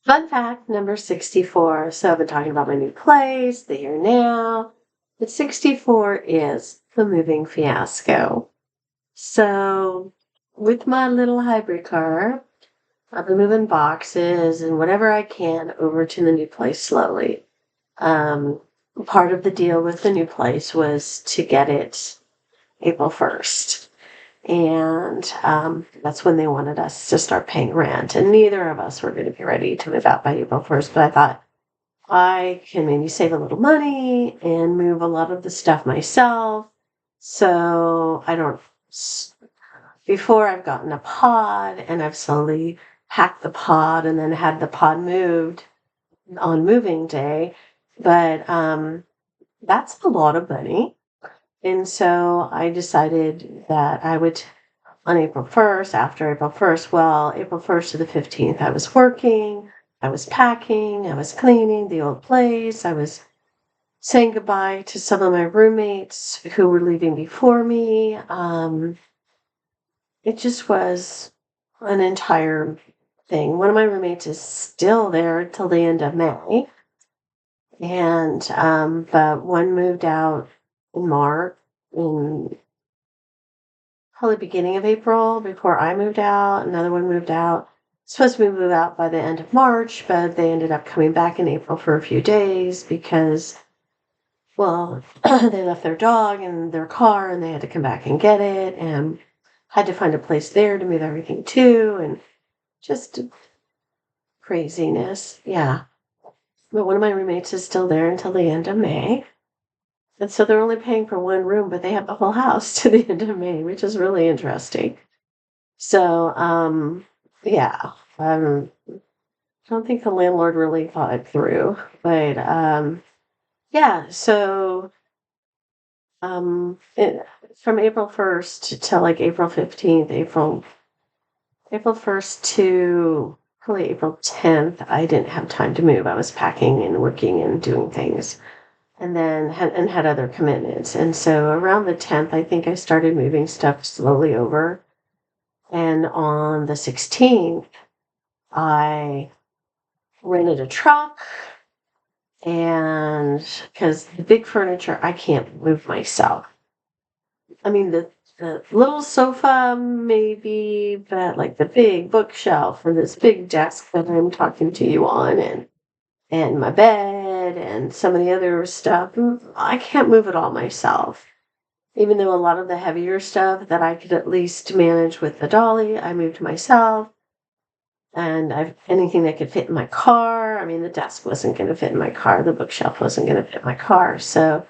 Fun fact number 64. So I've been talking about my new place, the here now. But 64 is the moving fiasco. So with my little hybrid car, I've been moving boxes and whatever I can over to the new place slowly. Um, Part of the deal with the new place was to get it April 1st. And that's when they wanted us to start paying rent. And neither of us were going to be ready to move out by April 1st. But I thought I can maybe save a little money and move a lot of the stuff myself. So I don't, before I've gotten a pod and I've slowly packed the pod and then had the pod moved on moving day. But that's a lot of money. And so I decided that I would, on April 1st, after April 1st, well, April 1st to the 15th, I was working, I was packing, I was cleaning the old place, I was saying goodbye to some of my roommates who were leaving before me. It just was an entire thing. One of my roommates is still there till the end of May. And, but one moved out in March, in probably beginning of April before I moved out. Another one moved out. Supposed to move out by the end of March, but they ended up coming back in April for a few days because, well, they left their dog in their car and they had to come back and get it and had to find a place there to move everything to, and just craziness. Yeah. But one of my roommates is still there until the end of May. And so they're only paying for one room, but they have the whole house to the end of May, which is really interesting. So, yeah, I don't think the landlord really thought it through, but, yeah, so, from April 1st to like April 15th, April 1st to probably April 10th, I didn't have time to move. I was packing and working and doing things, and then had other commitments. And so around the 10th, I think I started moving stuff slowly over. And on the 16th, I rented a truck, and because the big furniture I can't move myself. I mean, the little sofa maybe, but like the big bookshelf and this big desk that I'm talking to you on, and my bed and some of the other stuff, I can't move it all myself. Even though a lot of the heavier stuff that I could at least manage with the dolly, I moved myself. And anything that could fit in my car. I mean, the desk wasn't going to fit in my car. The bookshelf wasn't going to fit in my car. So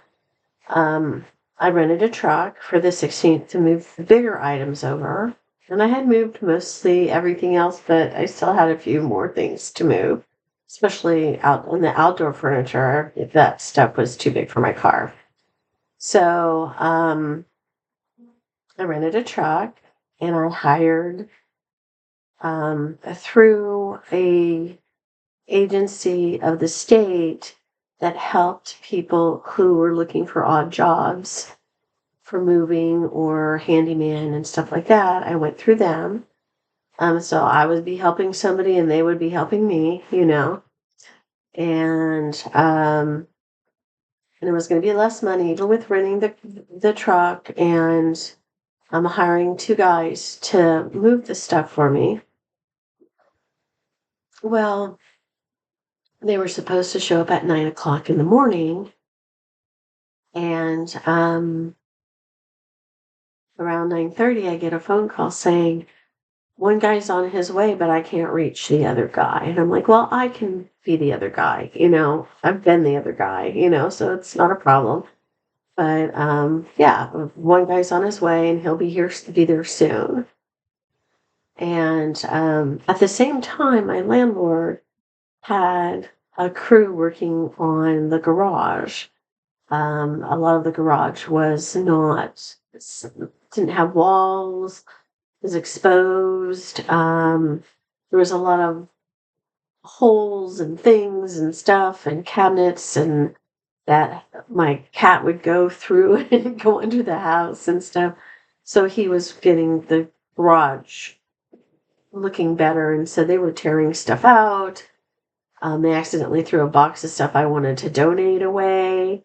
I rented a truck for the 16th to move the bigger items over. And I had moved mostly everything else, but I still had a few more things to move, especially out on the outdoor furniture if that stuff was too big for my car. So I rented a truck and I hired through a agency of the state that helped people who were looking for odd jobs for moving or handyman and stuff like that. I went through them. So I would be helping somebody and they would be helping me, and it was going to be less money, even with renting the truck, and I'm hiring two guys to move the stuff for me. Well, they were supposed to show up at 9 o'clock in the morning, and around 9:30, I get a phone call saying one guy's on his way, but I can't reach the other guy. And I'm like, well, I can be the other guy. I've been the other guy. So it's not a problem. But yeah, one guy's on his way, and he'll be there soon. And at the same time, my landlord had a crew working on the garage. A lot of the garage was not, didn't have walls, was exposed. There was a lot of holes and things and stuff and cabinets, and that my cat would go through and go under the house and stuff. So he was getting the garage looking better, and so they were tearing stuff out They accidentally threw a box of stuff I wanted to donate away,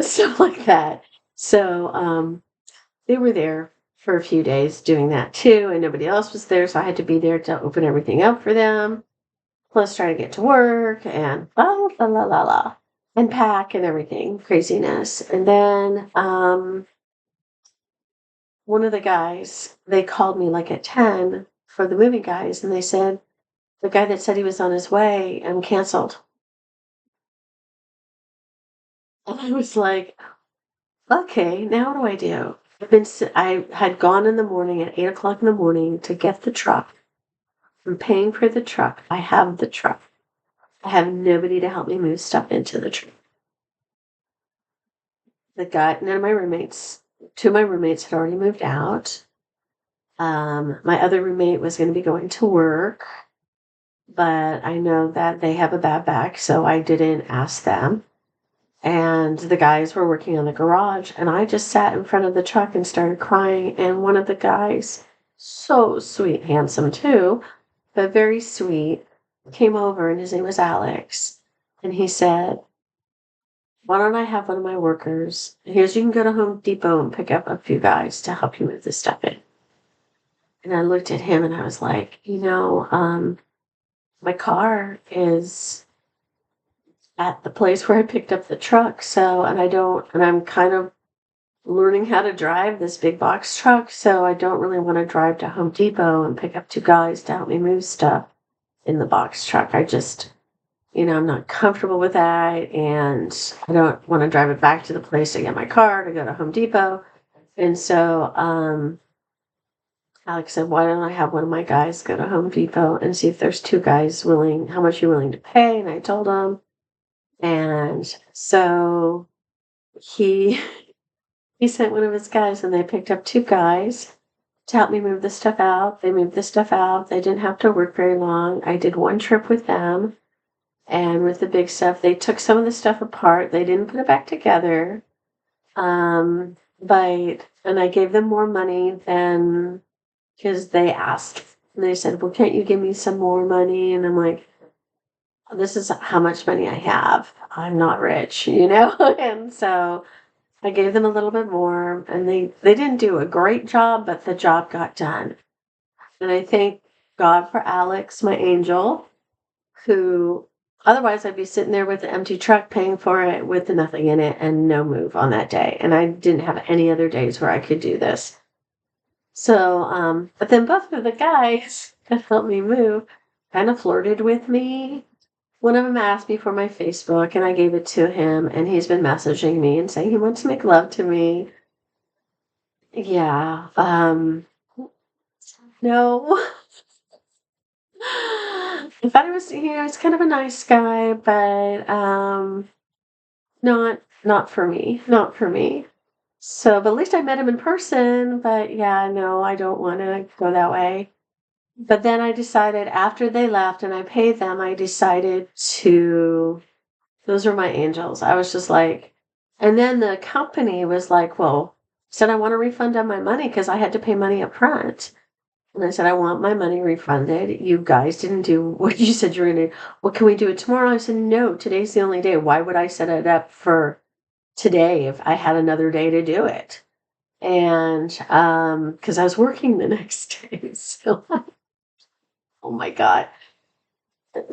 stuff like that. So they were there for a few days doing that too, and nobody else was there, so I had to be there to open everything up for them, plus try to get to work and la, and pack and everything, craziness. And then one of the guys, they called me like at 10 for the moving guys, and they said, the guy that said he was on his way canceled. And I was like, okay, now what do I do? I had gone in the morning at 8 o'clock in the morning to get the truck. I'm paying for the truck. I have the truck. I have nobody to help me move stuff into the truck. None of my roommates, two of my roommates had already moved out. My other roommate was going to be going to work, but I know that they have a bad back, so I didn't ask them. And the guys were working on the garage, and I just sat in front of the truck and started crying. And one of the guys, so sweet, handsome too, but very sweet, came over, and his name was Alex. And he said, why don't I have one of my workers? Here's, you can go to Home Depot and pick up a few guys to help you move this stuff in. And I looked at him and I was like, my car is at the place where I picked up the truck. And I'm kind of learning how to drive this big box truck. So I don't really want to drive to Home Depot and pick up two guys to help me move stuff in the box truck. I just, I'm not comfortable with that. And I don't want to drive it back to the place to get my car to go to Home Depot. And so, Alex said, why don't I have one of my guys go to Home Depot and see if there's two guys how much you're willing to pay? And I told him. And so he sent one of his guys, and they picked up two guys to help me move the stuff out. They moved the stuff out. They didn't have to work very long. I did one trip with them, and with the big stuff, they took some of the stuff apart. They didn't put it back together. And I gave them more money than, because they asked. And they said, well, can't you give me some more money? And I'm like, this is how much money I have. I'm not rich, And so I gave them a little bit more, and they didn't do a great job, but the job got done. And I thank God for Alex, my angel, who otherwise I'd be sitting there with an empty truck paying for it with nothing in it and no move on that day. And I didn't have any other days where I could do this. So, but then both of the guys that helped me move kind of flirted with me. One of them asked me for my Facebook, and I gave it to him, and he's been messaging me and saying he wants to make love to me. Yeah. No. I thought he was kind of a nice guy, but not for me. Not for me. So, but at least I met him in person. But yeah, no, I don't want to go that way. But then I decided, after they left and I paid them, I decided those are my angels. I was just like, and then the company was like, well, said I want a refund on my money because I had to pay money up front. And I said, I want my money refunded. You guys didn't do what you said you were going to do. Well, can we do it tomorrow? I said, no, today's the only day. Why would I set it up for today if I had another day to do it? And because I was working the next day. So, oh my God.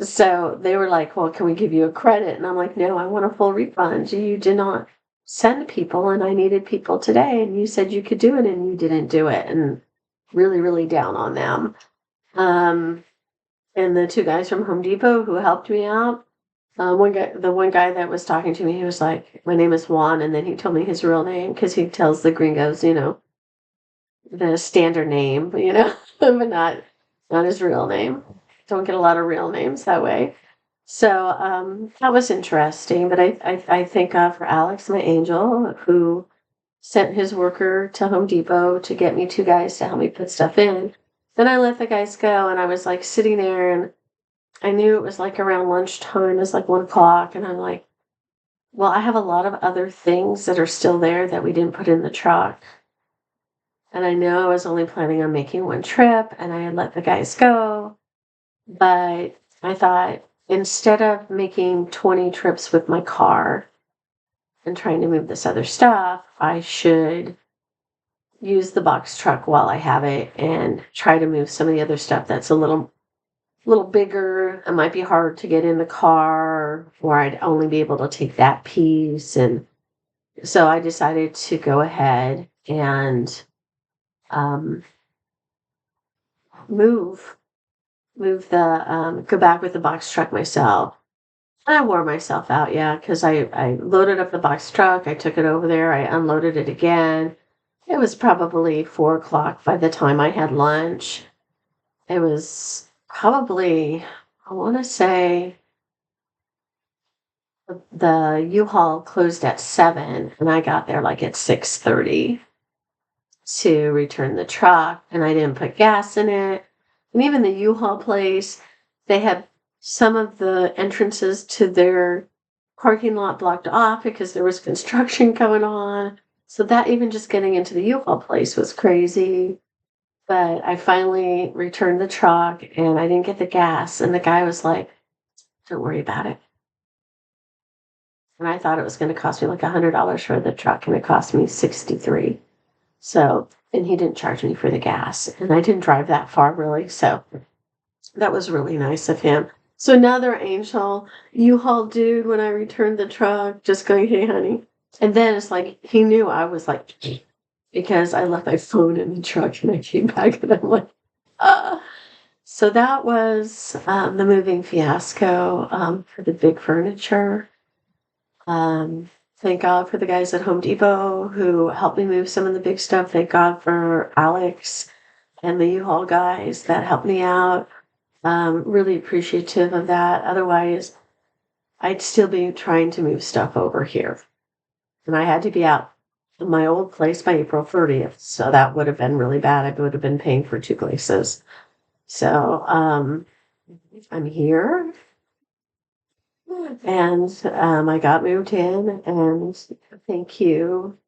So they were like, well, can we give you a credit? And I'm like, no, I want a full refund. You did not send people, and I needed people today, and you said you could do it, and you didn't do it. And really, really down on them. And the two guys from Home Depot who helped me out, the one guy that was talking to me, he was like, my name is Juan, and then he told me his real name because he tells the gringos, the standard name, but not his real name. Don't get a lot of real names that way. So that was interesting. But I thank God for Alex, my angel, who sent his worker to Home Depot to get me two guys to help me put stuff in. Then I let the guys go, and I was like sitting there, and I knew it was like around lunchtime. It was like 1 o'clock, and I'm like, well, I have a lot of other things that are still there that we didn't put in the truck. And I know I was only planning on making one trip, and I had let the guys go. But I thought, instead of making 20 trips with my car and trying to move this other stuff, I should use the box truck while I have it and try to move some of the other stuff that's a little bigger. It might be hard to get in the car, or I'd only be able to take that piece. And so I decided to go ahead and um, move go back with the box truck myself. I wore myself out, yeah, because I loaded up the box truck, I took it over there, I unloaded it again. It was probably 4 o'clock by the time I had lunch. It was probably, I want to say, the U-Haul closed at 7, and I got there like at 6:30 to return the truck, and I didn't put gas in it. And even the U-Haul place, they had some of the entrances to their parking lot blocked off because there was construction going on. So that even just getting into the U-Haul place was crazy. But I finally returned the truck and I didn't get the gas. And the guy was like, don't worry about it. And I thought it was going to cost me like $100 for the truck, and it cost me 63. So, and he didn't charge me for the gas, and I didn't drive that far really. So that was really nice of him. So another angel U-Haul dude when I returned the truck, just going, hey honey. And then it's like, he knew I was like, because I left my phone in the truck and I came back and I'm like, ah. So that was the moving fiasco for the big furniture. Thank God for the guys at Home Depot who helped me move some of the big stuff. Thank God for Alex and the U-Haul guys that helped me out. Really appreciative of that. Otherwise, I'd still be trying to move stuff over here. And I had to be out in my old place by April 30th. So that would have been really bad. I would have been paying for 2 places. So I'm here. And I got moved in, and thank you,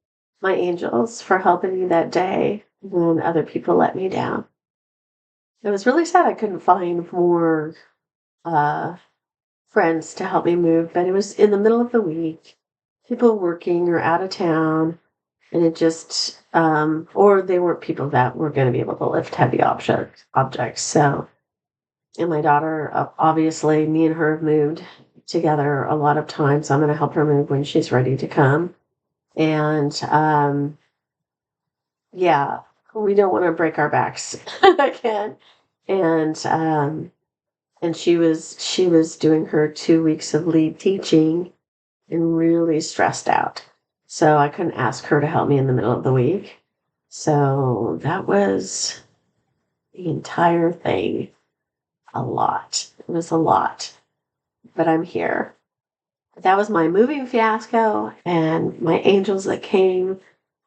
my angels, for helping me that day when other people let me down. It was really sad I couldn't find more uh, friends to help me move, but it was in the middle of the week, people working or out of town, and it just, or they weren't people that were going to be able to lift heavy objects. So, and my daughter, obviously, me and her have moved together a lot of times. I'm going to help her move when she's ready to come. And yeah, we don't want to break our backs again. And she was doing her 2 weeks of lead teaching and really stressed out. So I couldn't ask her to help me in the middle of the week. So that was the entire thing. A lot. It was a lot. But I'm here. That was my moving fiasco and my angels that came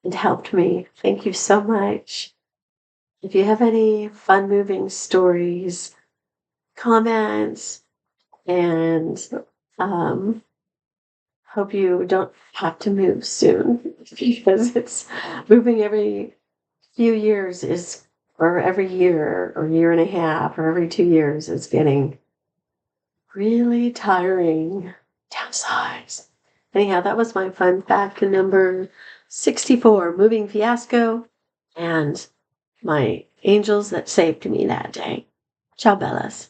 and helped me. Thank you so much. If you have any fun moving stories, comments, and hope you don't have to move soon, because it's moving every few years is, or every year or year and a half or every 2 years is getting really tiring. Downsize. Anyhow, that was my fun fact number 64, moving fiasco, and my angels that saved me that day. Ciao, Bellas.